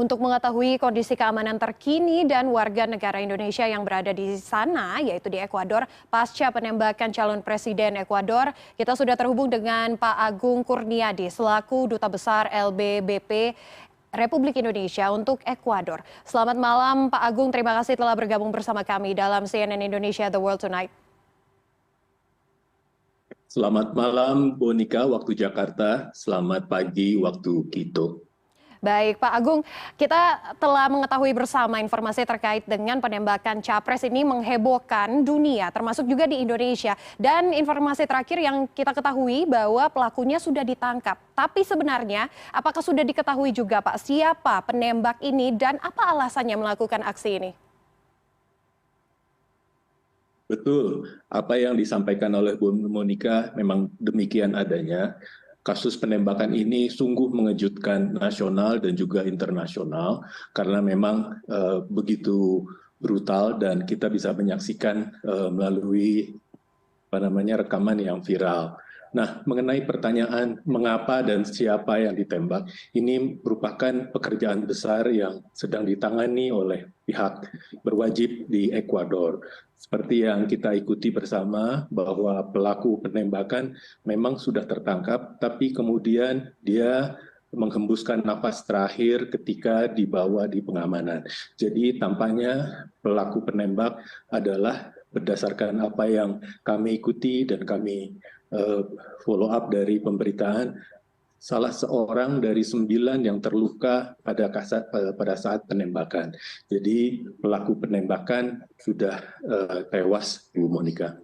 Untuk mengetahui kondisi keamanan terkini dan warga negara Indonesia yang berada di sana, yaitu di Ekuador, pasca penembakan calon presiden Ekuador, kita sudah terhubung dengan Pak Agung Kurniadi, selaku Duta Besar LBBP Republik Indonesia untuk Ekuador. Selamat malam Pak Agung, terima kasih telah bergabung bersama kami dalam CNN Indonesia The World Tonight. Selamat malam, Bonika, waktu Jakarta. Selamat pagi, waktu Quito. Baik, Pak Agung, kita telah mengetahui bersama informasi terkait dengan penembakan Capres ini menghebohkan dunia, termasuk juga di Indonesia. Dan informasi terakhir yang kita ketahui bahwa pelakunya sudah ditangkap. Tapi sebenarnya, apakah sudah diketahui juga, Pak, siapa penembak ini dan apa alasannya melakukan aksi ini? Betul, apa yang disampaikan oleh Bu Monika memang demikian adanya. Kasus penembakan ini sungguh mengejutkan nasional dan juga internasional karena memang begitu brutal dan kita bisa menyaksikan melalui rekaman yang viral. Nah, mengenai pertanyaan mengapa dan siapa yang ditembak, ini merupakan pekerjaan besar yang sedang ditangani oleh pihak berwajib di Ekuador. Seperti yang kita ikuti bersama bahwa pelaku penembakan memang sudah tertangkap, tapi kemudian dia menghembuskan napas terakhir ketika dibawa di pengamanan. Jadi tampaknya pelaku penembak adalah berdasarkan apa yang kami ikuti dan kami follow up dari pemberitaan, salah seorang dari 9 yang terluka pada saat penembakan. Jadi pelaku penembakan sudah tewas, Bu Monika.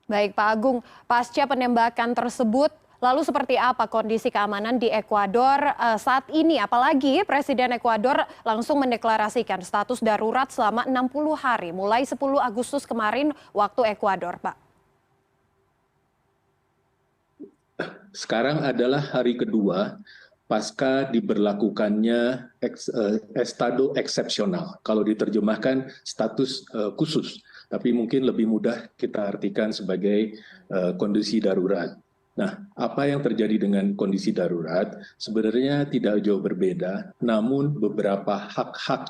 Baik, Pak Agung, pasca penembakan tersebut, lalu seperti apa kondisi keamanan di Ekuador saat ini? Apalagi Presiden Ekuador langsung mendeklarasikan status darurat selama 60 hari, mulai 10 Agustus kemarin waktu Ekuador, Pak. Sekarang adalah hari kedua pasca diberlakukannya estado eksepsional. Kalau diterjemahkan status khusus, tapi mungkin lebih mudah kita artikan sebagai kondisi darurat. Nah, apa yang terjadi dengan kondisi darurat sebenarnya tidak jauh berbeda, namun beberapa hak-hak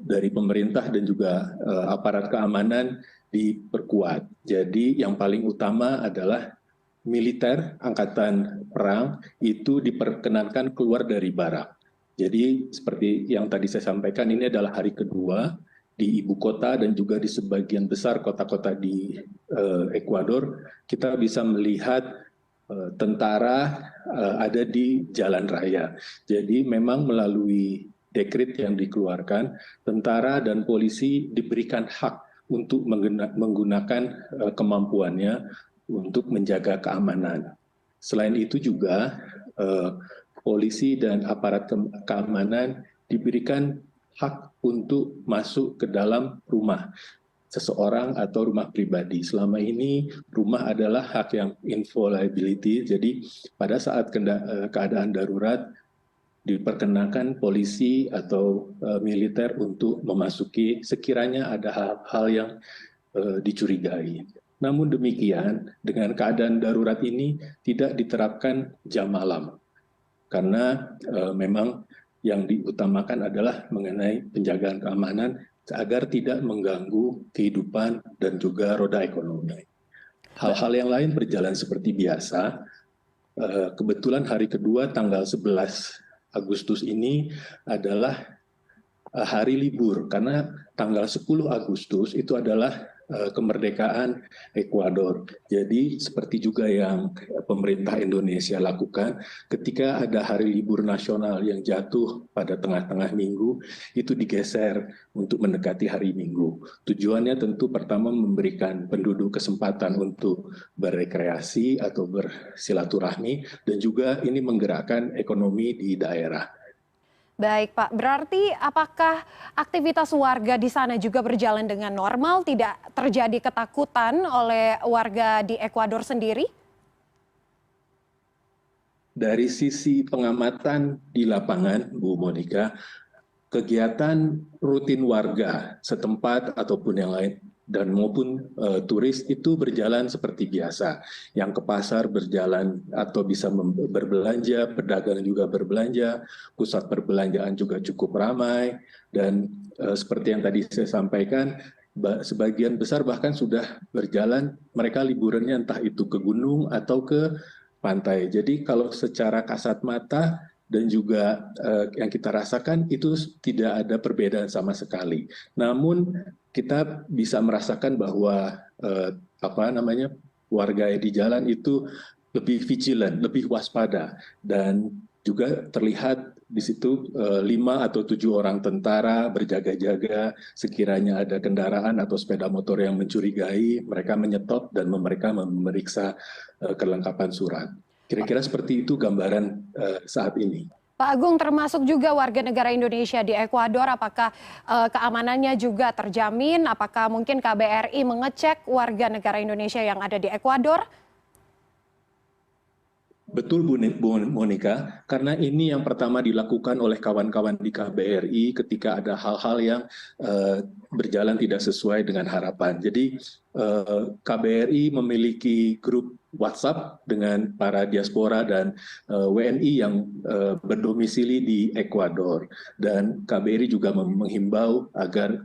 dari pemerintah dan juga aparat keamanan diperkuat. Jadi yang paling utama adalah militer angkatan perang itu diperkenankan keluar dari barak. Jadi seperti yang tadi saya sampaikan, ini adalah hari kedua di ibu kota dan juga di sebagian besar kota-kota di Ekuador kita bisa melihat tentara ada di jalan raya. Jadi memang melalui dekret yang dikeluarkan, tentara dan polisi diberikan hak untuk menggunakan kemampuannya untuk menjaga keamanan. Selain itu juga polisi dan aparat keamanan diberikan hak untuk masuk ke dalam rumah seseorang atau rumah pribadi. Selama ini rumah adalah hak yang inviolability, jadi pada saat keadaan darurat diperkenakan polisi atau militer untuk memasuki sekiranya ada hal-hal yang dicurigai. Namun demikian, dengan keadaan darurat ini tidak diterapkan jam malam. Karena memang yang diutamakan adalah mengenai penjagaan keamanan agar tidak mengganggu kehidupan dan juga roda ekonomi. Hal-hal yang lain berjalan seperti biasa. Kebetulan hari kedua tanggal 11 Agustus ini adalah hari libur, karena tanggal 10 Agustus itu adalah kemerdekaan Ekuador. Jadi seperti juga yang pemerintah Indonesia lakukan, ketika ada hari libur nasional yang jatuh pada tengah-tengah minggu, itu digeser untuk mendekati hari Minggu. Tujuannya tentu pertama memberikan penduduk kesempatan untuk berekreasi atau bersilaturahmi, dan juga ini menggerakkan ekonomi di daerah. Baik, Pak. Berarti apakah aktivitas warga di sana juga berjalan dengan normal? Tidak terjadi ketakutan oleh warga di Ekuador sendiri? Dari sisi pengamatan di lapangan, Bu Monika, kegiatan rutin warga setempat ataupun yang lain dan maupun turis itu berjalan seperti biasa. Yang ke pasar berjalan atau bisa berbelanja, pedagang juga berbelanja, pusat perbelanjaan juga cukup ramai, dan seperti yang tadi saya sampaikan, sebagian besar bahkan sudah berjalan, mereka liburannya entah itu ke gunung atau ke pantai. Jadi kalau secara kasat mata dan juga yang kita rasakan itu tidak ada perbedaan sama sekali. Namun kita bisa merasakan bahwa warga di jalan itu lebih vigilant, lebih waspada, dan juga terlihat di situ 5 atau 7 orang tentara berjaga-jaga, sekiranya ada kendaraan atau sepeda motor yang mencurigai, mereka menyetop dan mereka memeriksa kelengkapan surat. Kira-kira seperti itu gambaran saat ini. Pak Agung, termasuk juga warga negara Indonesia di Ekuador, apakah keamanannya juga terjamin? Apakah mungkin KBRI mengecek warga negara Indonesia yang ada di Ekuador? Betul Bu Monika, karena ini yang pertama dilakukan oleh kawan-kawan di KBRI ketika ada hal-hal yang berjalan tidak sesuai dengan harapan. Jadi KBRI memiliki grup WhatsApp dengan para diaspora dan WNI yang berdomisili di Ekuador, dan KBRI juga menghimbau agar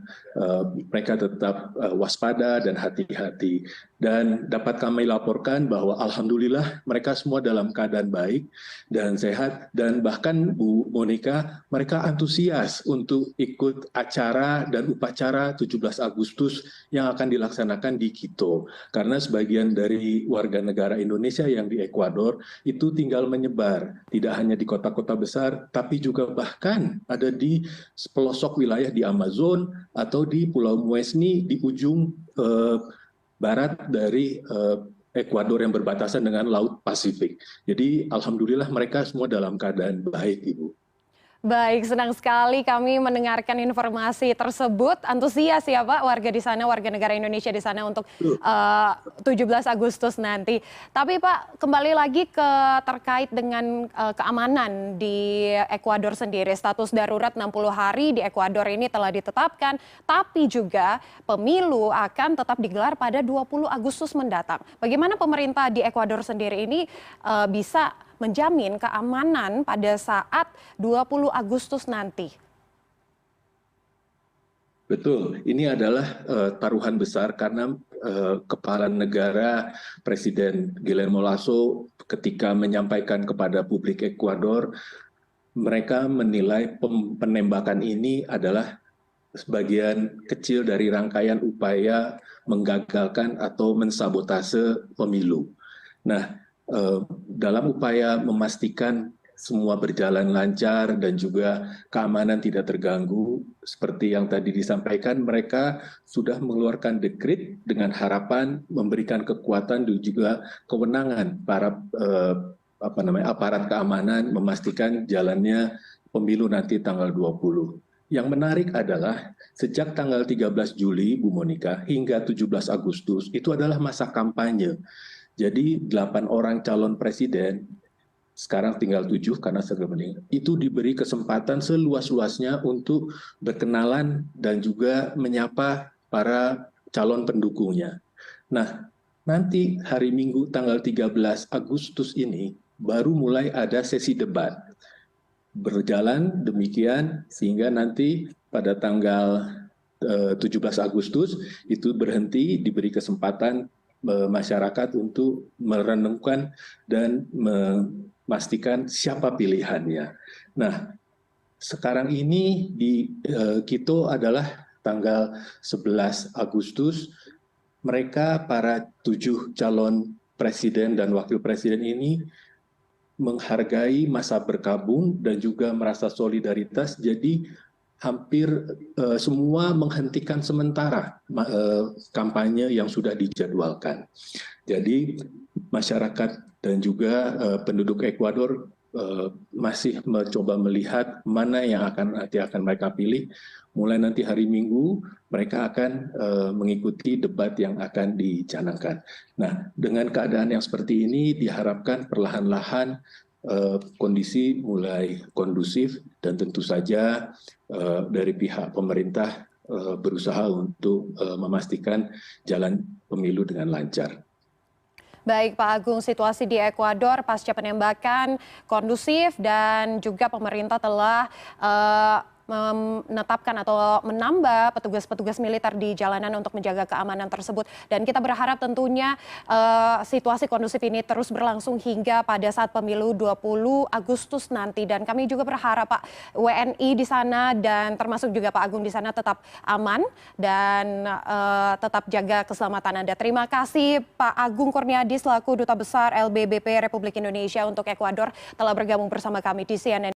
mereka tetap waspada dan hati-hati. Dan dapat kami laporkan bahwa alhamdulillah mereka semua dalam keadaan baik dan sehat, dan bahkan Bu Monika, mereka antusias untuk ikut acara dan upacara 17 Agustus yang akan dilaksanakan di Quito. Karena sebagian dari warga negara Indonesia yang di Ekuador itu tinggal menyebar, tidak hanya di kota-kota besar, tapi juga bahkan ada di pelosok wilayah di Amazon atau di Pulau Muesni di ujung barat dari Ekuador yang berbatasan dengan Laut Pasifik. Jadi alhamdulillah mereka semua dalam keadaan baik, Ibu. Baik, senang sekali kami mendengarkan informasi tersebut. Antusias ya Pak, warga di sana, warga negara Indonesia di sana untuk 17 Agustus nanti. Tapi Pak, kembali lagi terkait dengan keamanan di Ekuador sendiri. Status darurat 60 hari di Ekuador ini telah ditetapkan, tapi juga pemilu akan tetap digelar pada 20 Agustus mendatang. Bagaimana pemerintah di Ekuador sendiri ini bisa menjamin keamanan pada saat 20 Agustus nanti? Betul, ini adalah taruhan besar karena kepala negara Presiden Guillermo Lasso ketika menyampaikan kepada publik Ekuador, mereka menilai penembakan ini adalah sebagian kecil dari rangkaian upaya menggagalkan atau mensabotase pemilu. Nah, dalam upaya memastikan semua berjalan lancar dan juga keamanan tidak terganggu, seperti yang tadi disampaikan, mereka sudah mengeluarkan dekret dengan harapan memberikan kekuatan dan juga kewenangan para aparat keamanan memastikan jalannya pemilu nanti tanggal 20. Yang menarik adalah sejak tanggal 13 Juli, Bu Monika, hingga 17 Agustus, itu adalah masa kampanye. Jadi 8 orang calon presiden, sekarang tinggal 7 karena segera itu diberi kesempatan seluas-luasnya untuk berkenalan dan juga menyapa para calon pendukungnya. Nah, nanti hari Minggu tanggal 13 Agustus ini baru mulai ada sesi debat. Berjalan demikian sehingga nanti pada tanggal 17 Agustus itu berhenti, diberi kesempatan masyarakat untuk merenungkan dan memastikan siapa pilihannya. Nah, sekarang ini di Quito adalah tanggal 11 Agustus, mereka para 7 calon presiden dan wakil presiden ini menghargai masa berkabung dan juga merasa solidaritas, jadi hampir semua menghentikan sementara kampanye yang sudah dijadwalkan. Jadi masyarakat dan juga penduduk Ekuador masih mencoba melihat mana yang nanti akan mereka pilih. Mulai nanti hari Minggu mereka akan mengikuti debat yang akan dicanangkan. Nah, dengan keadaan yang seperti ini diharapkan perlahan-lahan kondisi mulai kondusif dan tentu saja dari pihak pemerintah berusaha untuk memastikan jalan pemilu dengan lancar. Baik Pak Agung, situasi di Ekuador pasca penembakan kondusif dan juga pemerintah telah menetapkan atau menambah petugas-petugas militer di jalanan untuk menjaga keamanan tersebut. Dan kita berharap tentunya situasi kondusif ini terus berlangsung hingga pada saat pemilu 20 Agustus nanti. Dan kami juga berharap Pak WNI di sana dan termasuk juga Pak Agung di sana tetap aman dan tetap jaga keselamatan Anda. Terima kasih Pak Agung Kurniadi selaku Duta Besar LBBP Republik Indonesia untuk Ekuador telah bergabung bersama kami di CNN.